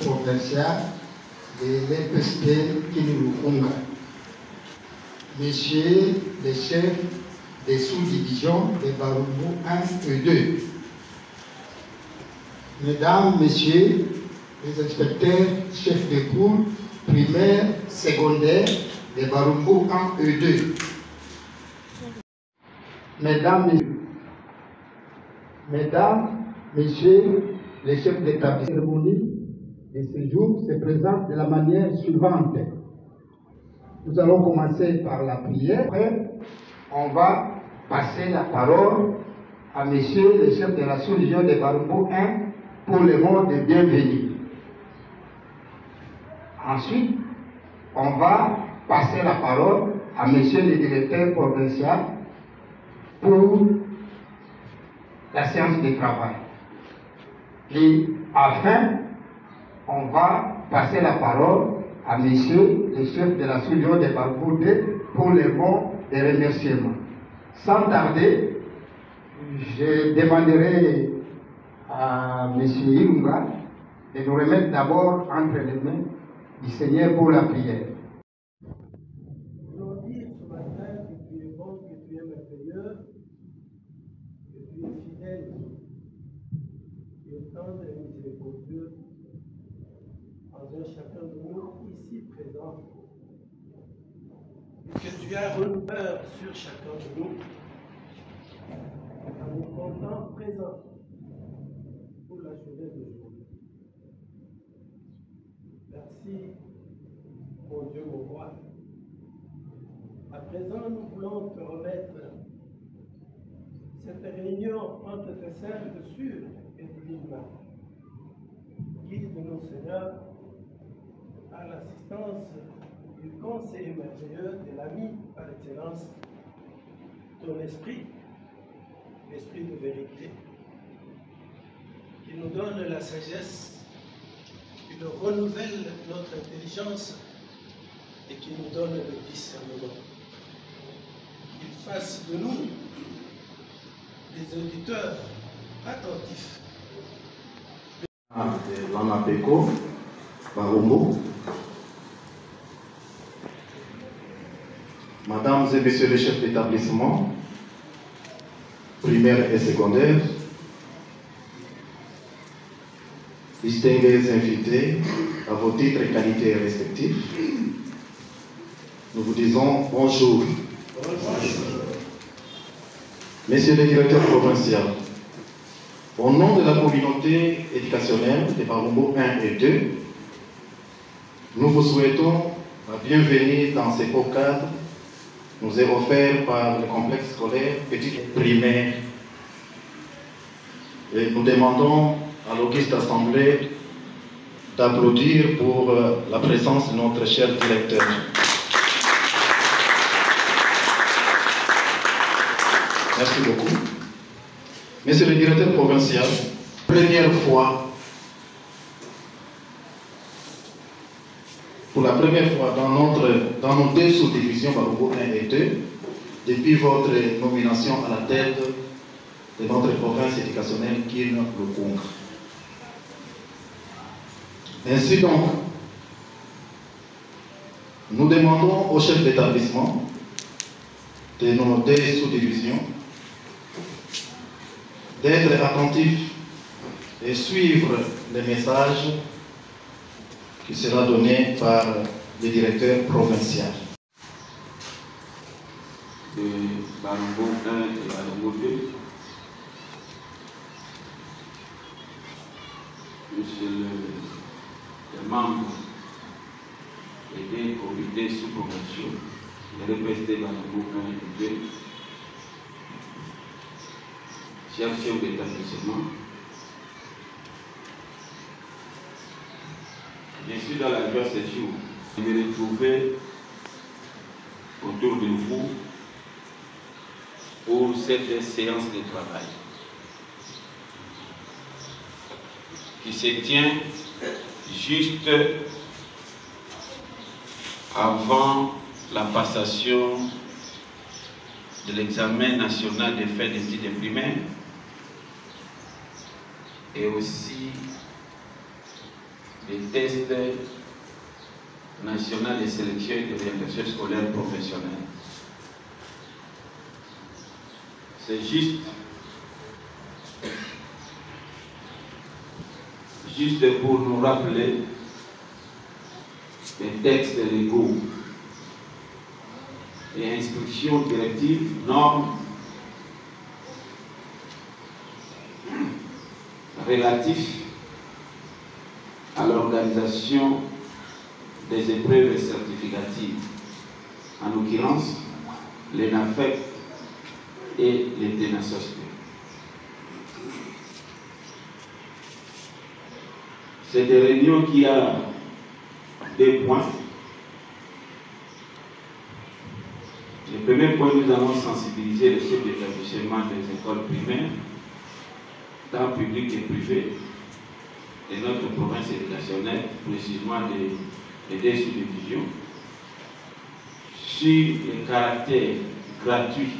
Provincial de l'EPST Kinulukunga. Messieurs les chefs des sous-divisions de Barumbu 1 et 2. Mesdames, Messieurs les inspecteurs chefs de cours primaire, secondaire de Barumbu 1 et 2. Mesdames, Messieurs les chefs d'établissement de ce jour se présentent de la manière suivante. Nous allons commencer par la prière. Après, on va passer la parole à messieurs les chefs de la sous-région de Barumbu 1 pour le mot de bienvenue. Ensuite, on va passer la parole à monsieur le directeur provincial pour la séance de travail. Et enfin, on va passer la parole à messieurs les chefs de la sous-région de Barumbu 2 pour les mots de remerciement. Sans tarder, je demanderai à monsieur Ilunga de nous remettre d'abord entre les mains du Seigneur pour la prière. Nous dire ce matin que tu es bon, que tu es merveilleux, que tu es fidèle, tu es tendre et miséricordieux en un chacun de nous ici présent. Et que tu as honneur sur chacun de nous en nous comptant présent pour la journée d'aujourd'hui. Merci, mon Dieu, mon roi. À présent, nous voulons te remettre cette réunion entre tes saintes sûres et divines mains. Guide-nous, Seigneur, à l'assistance du conseiller merveilleux de l'ami par excellence, ton esprit, l'esprit de vérité, qui nous donne la sagesse, qui nous renouvelle notre intelligence et qui nous donne le discernement. Qu'il fasse de nous des auditeurs attentifs. De l'ANAPECO, Barumbu. Mesdames et Messieurs les chefs d'établissement, primaire et secondaire, distingués invités à vos titres et qualités respectifs, nous vous disons bonjour. Messieurs les directeurs provinciaux, au nom de la communauté éducationnelle de Barumbu 1 et 2, nous vous souhaitons la bienvenue dans ce beau cadre nous est offert par le complexe scolaire petite primaire. Et nous demandons à l'auguste assemblée d'applaudir pour la présence de notre cher directeur. Merci beaucoup. Monsieur le directeur provincial, première fois, pour la première fois dans nos deux sous-divisions Barumbu 1 et 2, depuis votre nomination à la tête de notre province éducationnelle Kinulukunga. Ainsi donc, nous demandons au chef d'établissement de nos deux sous-divisions d'être attentifs et suivre les messages qui sera donné par le directeur provincial. De Barumbo 1 et Barumbo 2, Monsieur le membre et des comités sous promotion, les représentés Barumbo 1 et 2, chers chefs d'établissement, je suis dans la joie ce jour de me retrouver autour de vous pour cette séance de travail qui se tient juste avant la passation de l'examen national des fins d'études primaires et aussi des tests nationaux de sélection et d'orientation scolaire professionnelle. C'est juste pour nous rappeler les textes légaux et instructions directives, normes relatifs à l'organisation des épreuves certificatives, en l'occurrence les NAFEP et les TENASOSP. C'est des réunions qui a deux points. Le premier point, nous allons sensibiliser les chefs d'établissement des écoles primaires, tant publiques et privées, de notre province éducationnelle, précisément des deux sous-divisions, sur le caractère gratuit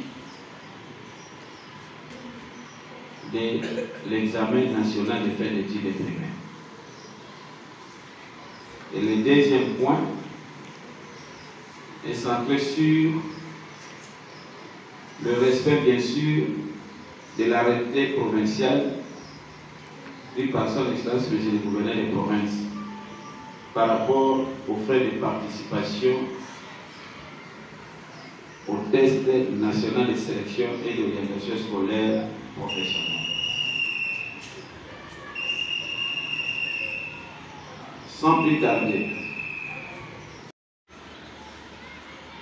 de l'examen national des fins d'études primaires. Et le deuxième point est centré sur le respect, bien sûr, de l'arrêté provincial pris par son Excellence Monsieur le gouverneur des provinces par rapport aux frais de participation au test national de sélection et d'orientation scolaire professionnelle. Sans plus tarder,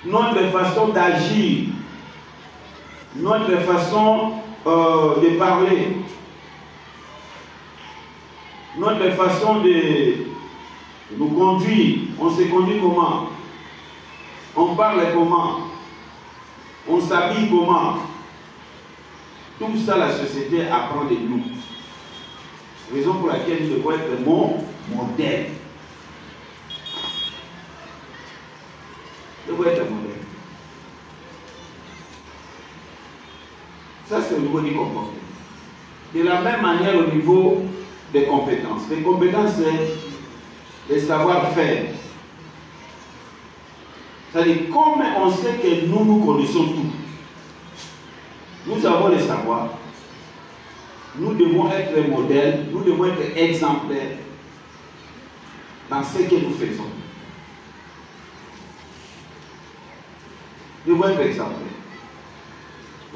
notre façon d'agir, notre façon de parler, notre façon de nous conduire, on se conduit comment, on parle comment, on s'habille comment, tout ça la société apprend de nous. Raison pour laquelle nous devons être mon modèle. Nous devons être modèle. Ça, c'est au niveau du comportement. De la même manière, au niveau des compétences. Les compétences, c'est le savoir-faire. C'est-à-dire, comme on sait que nous connaissons tout, nous avons le savoir, nous devons être modèles, nous devons être exemplaires dans ce que nous faisons. Nous devons être exemplaires.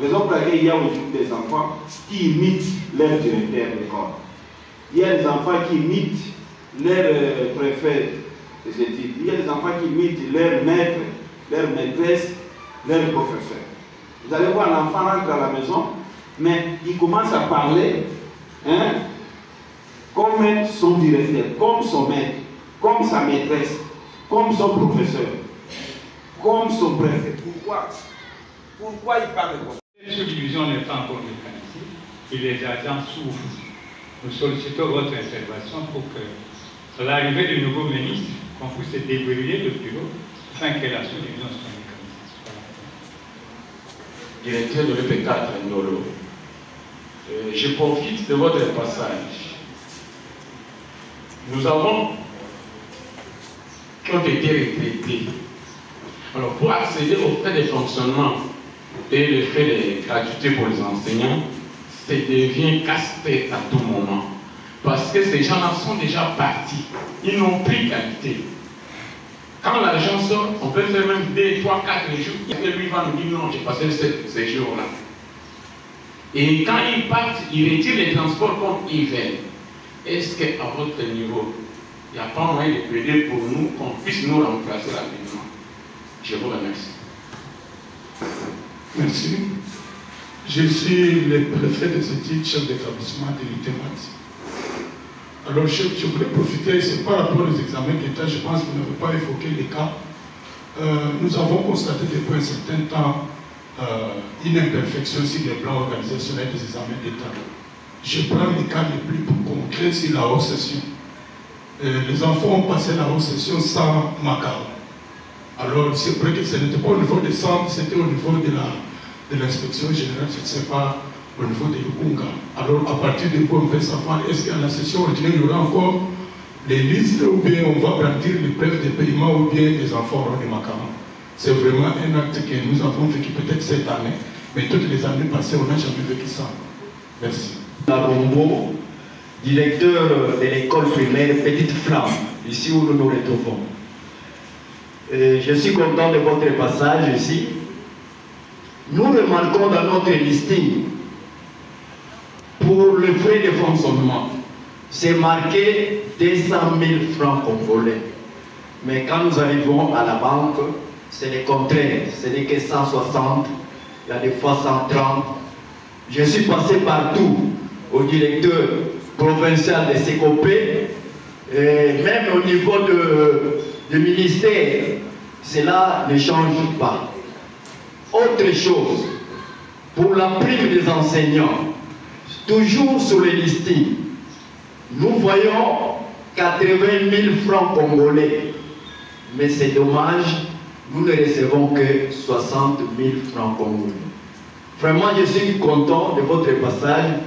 Raison pour laquelle il y a aujourd'hui des enfants qui imitent leur directeur d'école. Il y a des enfants qui imitent leur préfet des études. Il y a des enfants qui imitent leur maître, leur maîtresse, leur professeur. Vous allez voir, l'enfant rentre à la maison, mais il commence à parler comme son directeur, comme son maître, comme sa maîtresse, comme son professeur, comme son préfet. Pourquoi il parle comme ça? Cette subdivision n'est pas encore mécanisée et les agents souffrent. Nous sollicitons votre intervention pour que, à l'arrivée du nouveau ministre, qu'on puisse débrûler le bureau afin que la subdivision soit mécanisée. Directeur de l'EP4 Ndolo, je profite de votre passage. Nous avons qui ont été retraités. Alors, pour accéder aux frais de fonctionnement et les frais de gratuité pour les enseignants, ça devient casse-tête à tout moment. Parce que ces gens-là sont déjà partis. Ils n'ont plus qualité. Quand l'argent sort, on peut faire même 2, 3, 4 jours. Et lui va nous dire non, j'ai passé ces jours-là. Et quand ils partent, ils retirent les transports comme ils veulent. Est-ce qu'à votre niveau, il n'y a pas moyen de plaider pour nous qu'on puisse nous remplacer rapidement? Je vous remercie. Merci. Je suis le préfet des études, chef d'établissement de l'UTMAT. Alors, chef, je voulais profiter, c'est par rapport aux examens d'État, je pense que vous n'avez pas évoqué les cas. Nous avons constaté depuis un certain temps une imperfection sur le plan organisationnel des examens d'État. Je prends les cas les plus concrets sur la haute session. Les enfants ont passé la haute session sans macabre. Alors, c'est vrai que ce n'était pas au niveau des centres, c'était au niveau de l'inspection générale, je ne sais pas, au niveau de Lukunga. Alors, à partir de quoi on peut savoir, est-ce qu'à la session ordinaire, il y aura encore les listes, ou bien on va brandir les preuves de paiement, ou bien les enfants auront des macarons. C'est vraiment un acte que nous avons vécu peut-être cette année, mais toutes les années passées, on n'a jamais vécu ça. Merci. Larombo, directeur de l'école primaire Petite Flamme, ici où nous nous retrouvons. Je suis content de votre passage ici. Nous remarquons dans notre listing, pour le frais de fonctionnement, c'est marqué 200 000 francs congolais. Mais quand nous arrivons à la banque, c'est le contraire. Ce n'est que 160, il y a des fois 130. Je suis passé partout, au directeur provincial de CECOP, et même au niveau du ministère, cela ne change pas. Autre chose, pour la prime des enseignants, toujours sur les listings, nous voyons 80 000 francs congolais, mais c'est dommage, nous ne recevons que 60 000 francs congolais. Vraiment, je suis content de votre passage.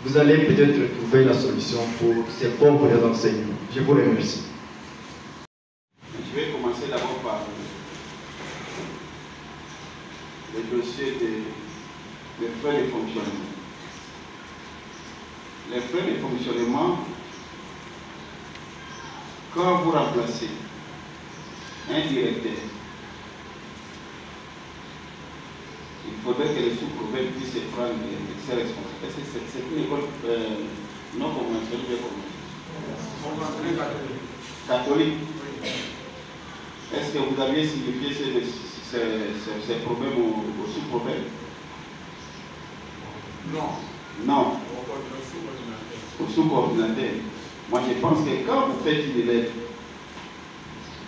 Vous allez peut-être trouver la solution pour ces pauvres enseignants. Je vous remercie. Je vais commencer d'abord par le dossier des frais de fonctionnement. Les frais de fonctionnement, quand vous remplacez un directeur, il faudrait que les sous-prophètes puissent prendre ses responsabilités. Est-ce que c'est une école non conventionnelle catholique? Est-ce que vous aviez signifié ces problèmes aux sous-prophètes? Non. Non. Au sous-coordinateur. Moi, je pense que quand vous faites une lettre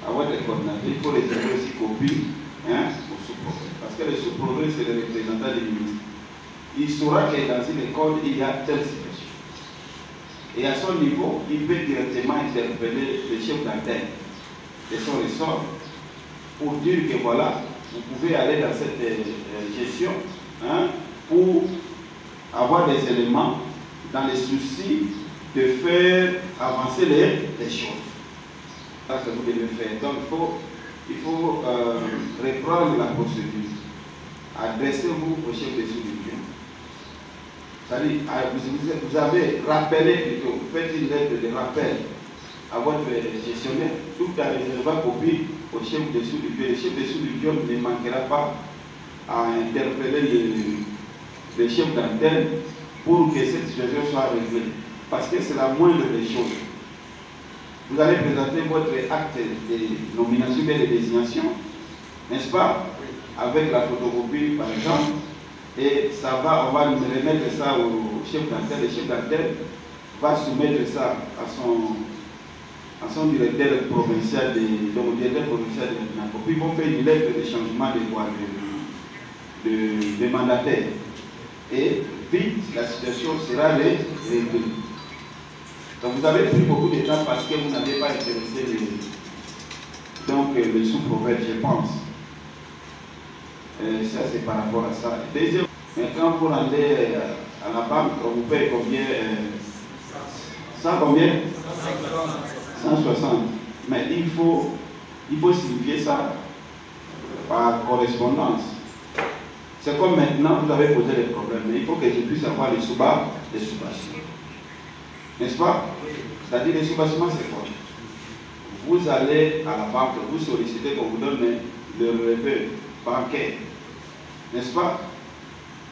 à votre coordinateur, il faut les avoir aussi copie au sous-prophète. Parce que le sous-prophète, c'est le représentant du ministre. Il saura que dans une école, il y a telle situation. Et à son niveau, il peut directement interpeller le chef d'antenne de son ressort pour dire que voilà, vous pouvez aller dans cette gestion pour avoir des éléments dans les soucis de faire avancer les choses. C'est ce que vous devez faire. Donc il faut reprendre la procédure. Adressez-vous au chef de sous-division. C'est-à-dire, vous avez rappelé plutôt, faites une lettre de rappel à votre gestionnaire, tout en réservant copie au chef de sous-division. Le chef de sous-division ne manquera pas à interpeller le chef d'antenne pour que cette situation soit réglée. Parce que c'est la moindre des choses. Vous allez présenter votre acte de nomination et de désignation, n'est-ce pas? Avec la photocopie, par exemple, et on va remettre ça au chef d'antenne. Le chef d'antenne va soumettre ça à son directeur provincial de Puis ils vont faire une lettre de changement de mandataire. Et vite, la situation sera réglée. Donc vous avez pris beaucoup de temps parce que vous n'avez pas intéressé le sous-prophète, je pense. Ça, c'est par rapport à ça. Deuxième, quand vous rendez à la banque, on vous paye combien 100 combien 160. Mais il faut signifier ça par correspondance. C'est comme maintenant, vous avez posé des problèmes, mais il faut que je puisse avoir les sous-bas, les sous-bastions. N'est-ce pas? C'est-à-dire les sous-bassements, c'est quoi? Vous allez à la banque, vous sollicitez qu'on vous donne le relevé bancaire. N'est-ce pas?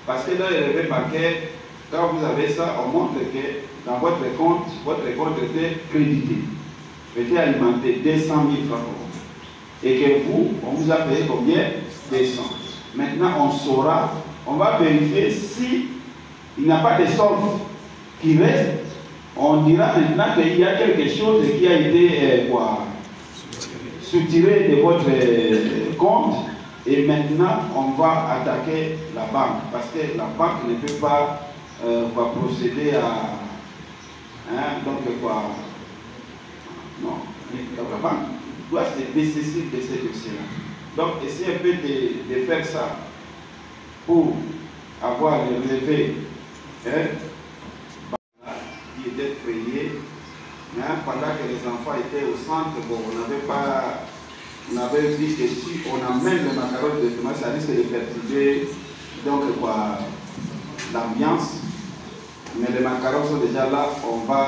Parce que dans le relevé bancaire, quand vous avez ça, on montre que dans votre compte était crédité, était alimenté 200 000 francs. Et que vous, on vous a payé combien? 200. Maintenant, on saura, on va vérifier si il n'y a pas de solde qui reste. On dira maintenant qu'il y a quelque chose qui a été soutiré de votre compte. Et maintenant, on va attaquer la banque. Parce que la banque ne peut pas procéder à... Non, la banque doit se décesser de ces dossiers-là. Donc, essayez un peu de faire ça pour avoir le relevé qui était créé. Pendant que les enfants étaient au centre, bon, on avait dit que si on amène le macaron directement, ça risque de perturber l'ambiance. Mais les macarons sont déjà là, on va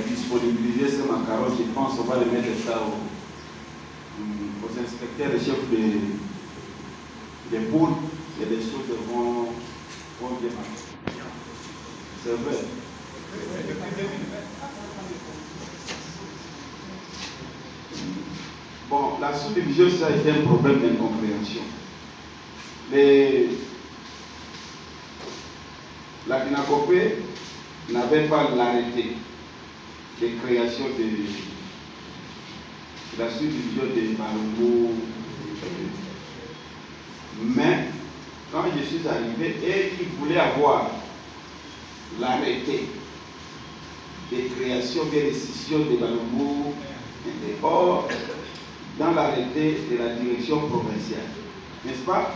disponibiliser ces macarons, je pense qu'on va les mettre ça aux inspecteurs et chefs des poules, et les choses vont bien marcher. C'est vrai. Bon, la sous-division, ça a été un problème d'incompréhension. La Dinacopé n'avait pas l'arrêté de création de la sous-division de Barumbu. Mais quand je suis arrivé et qu'il voulait avoir l'arrêté de création de récision de Barumbu, or dans l'arrêté de la direction provinciale, n'est-ce pas?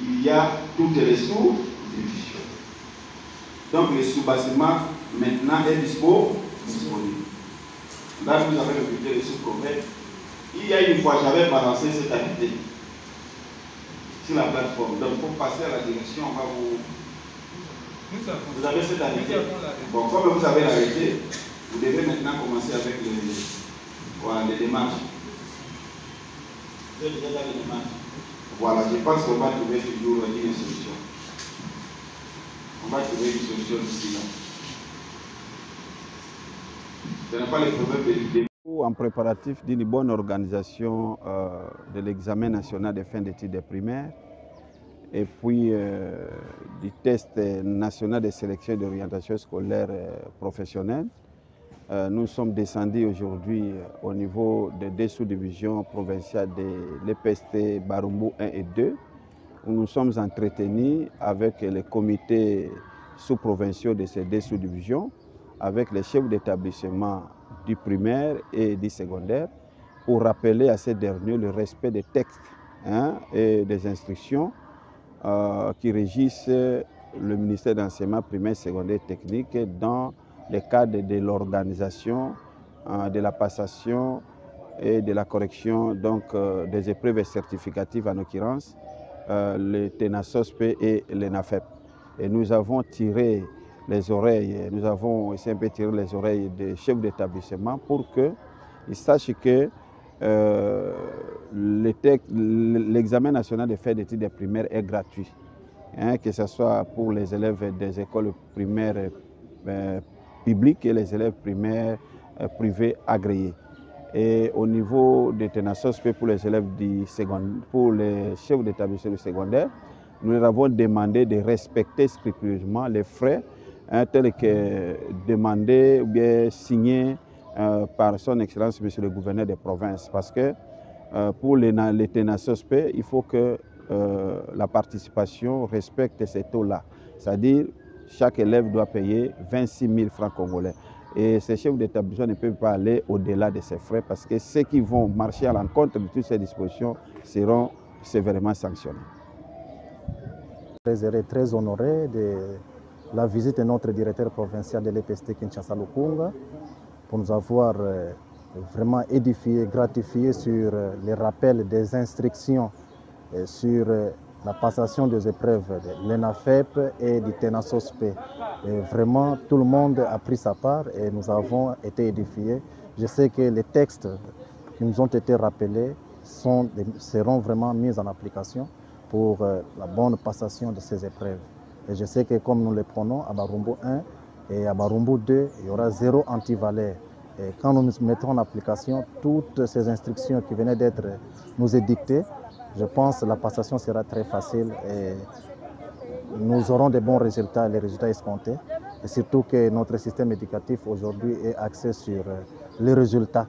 Il y a toutes les sous-divisions. Donc le sous-bâtiment maintenant est disponible. Là, vous avez le budget de sous-province. Il y a une fois, j'avais balancé cette activité sur la plateforme. Donc pour passer à la direction, on va vous avez cette activité. Bon, comme vous avez l'arrêté, vous devez maintenant commencer avec les démarches. Vous êtes déjà dans les démarches. Voilà, je pense qu'on va trouver toujours une solution. On va trouver une solution d'ici là. Ce n'est pas le problème de en préparatif d'une bonne organisation de l'examen national de fin d'études des primaires et puis du test national de sélection et d'orientation scolaire professionnelle. Nous sommes descendus aujourd'hui au niveau des deux sous-divisions provinciales de l'EPST Barumbu 1 et 2, où nous sommes entretenus avec les comités sous-provinciaux de ces deux sous-divisions, avec les chefs d'établissement du primaire et du secondaire, pour rappeler à ces derniers le respect des textes et des instructions qui régissent le ministère d'enseignement primaire, secondaire et technique dans le cadre de l'organisation, de la passation et de la correction des épreuves certificatives, en l'occurrence le TENASOSP et l'ENAFEP. Et nous avons tiré les oreilles, nous avons essayé un peu tiré les oreilles des chefs d'établissement pour qu'ils sachent que l'examen national de fin d'études des primaires est gratuit, que ce soit pour les élèves des écoles primaires publiques et les élèves primaires privés agréés. Et au niveau de TENASOSP pour les élèves du secondaire, pour les chefs d'établissement du secondaire, nous leur avons demandé de respecter scrupuleusement les frais tels que demandés ou bien signés par son Excellence Monsieur le Gouverneur des provinces. Parce que pour les TENASOSP, il faut que la participation respecte ces taux-là. C'est-à-dire chaque élève doit payer 26 000 francs congolais. Et ces chefs d'établissement ne peuvent pas aller au-delà de ces frais parce que ceux qui vont marcher à l'encontre de toutes ces dispositions seront sévèrement sanctionnés. Très honoré de la visite de notre directeur provincial de l'EPST Kinshasa Lukunga pour nous avoir vraiment édifié, gratifié sur les rappels des instructions sur la passation des épreuves de l'ENAFEP et du TENASOSP. Et vraiment, tout le monde a pris sa part et nous avons été édifiés. Je sais que les textes qui nous ont été rappelés seront vraiment mis en application pour la bonne passation de ces épreuves. Et je sais que comme nous les prenons à Barumbo 1 et à Barumbo 2, il y aura 0 antivalère. Et quand nous mettons en application toutes ces instructions qui venaient d'être nous édictées, je pense que la passation sera très facile et nous aurons de bons résultats, les résultats escomptés. Et surtout que notre système éducatif aujourd'hui est axé sur les résultats.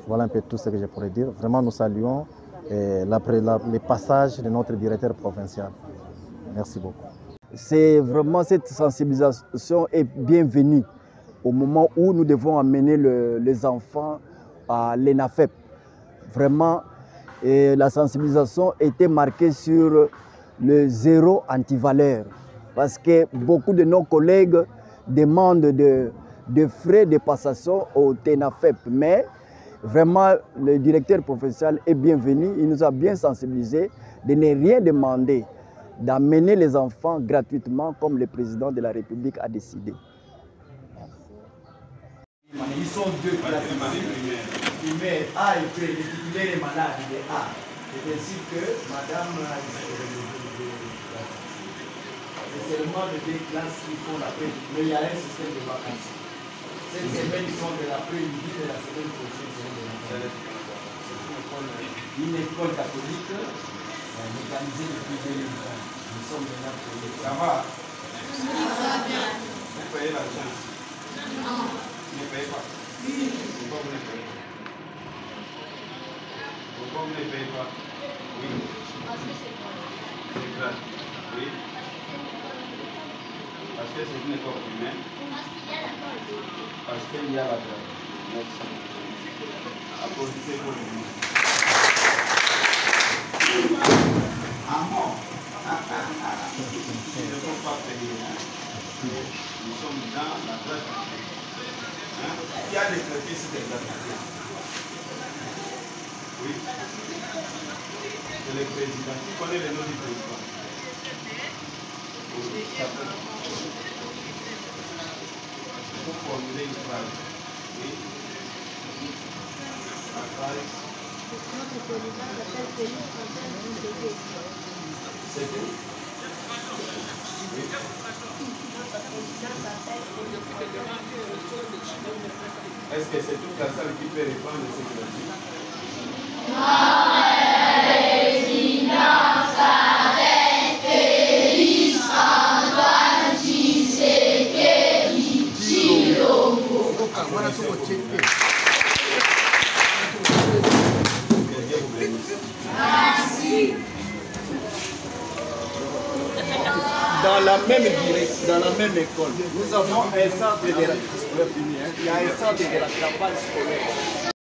Voilà un peu tout ce que je pourrais dire. Vraiment, nous saluons les passages de notre directeur provincial. Merci beaucoup. C'est vraiment cette sensibilisation est bienvenue au moment où nous devons amener les enfants à l'ENAFEP. Vraiment, la sensibilisation était marquée sur le 0 antivaleur parce que beaucoup de nos collègues demandent de frais de passation au TENAFEP. Mais vraiment, le directeur provincial est bienvenu. Il nous a bien sensibilisés de ne rien demander, d'amener les enfants gratuitement comme le président de la République a décidé. Ils sont 2 classes primaire A et B, les titulaires et malades de A. C'est ainsi que madame c'est seulement les 2 classes qui font la paix, mais il y a un système de vacances. Cette semaine, ils sont de l'après-midi de la semaine prochaine. C'est une école catholique mécanisée depuis 2020. Nous sommes maintenant pour les. Ça va? Ça va bien. Vous payez l'argent? Non. Vous ne payez pas? Pourquoi vous ne payez pas? Pourquoi vous ne payez pas? Oui. Parce que c'est gratuit. C'est gratuit. Oui. Parce que c'est une école primaire. Parce qu'il y a la classe. Merci. Applaudissez pour le monde. Ah bon? Ils ne vont pas payer. Nous sommes dans la classe. Il y a des traités sur des traités. Oui. C'est le président. Tu connais le nom du président? Oui. Il faut formuler une phrase. Oui. La phrase. Notre président s'appelle Félix Antoine Tshisekedi. C'est tout? Oui. Est-ce que c'est toute la salle qui peut répondre à ce qu'il a dit? Notre président s'appelle Félix Antoine Tshisekedi Tshilombo. Merci. Dans la même direction, dans la même école, nous avons un centre de la campagne scolaire.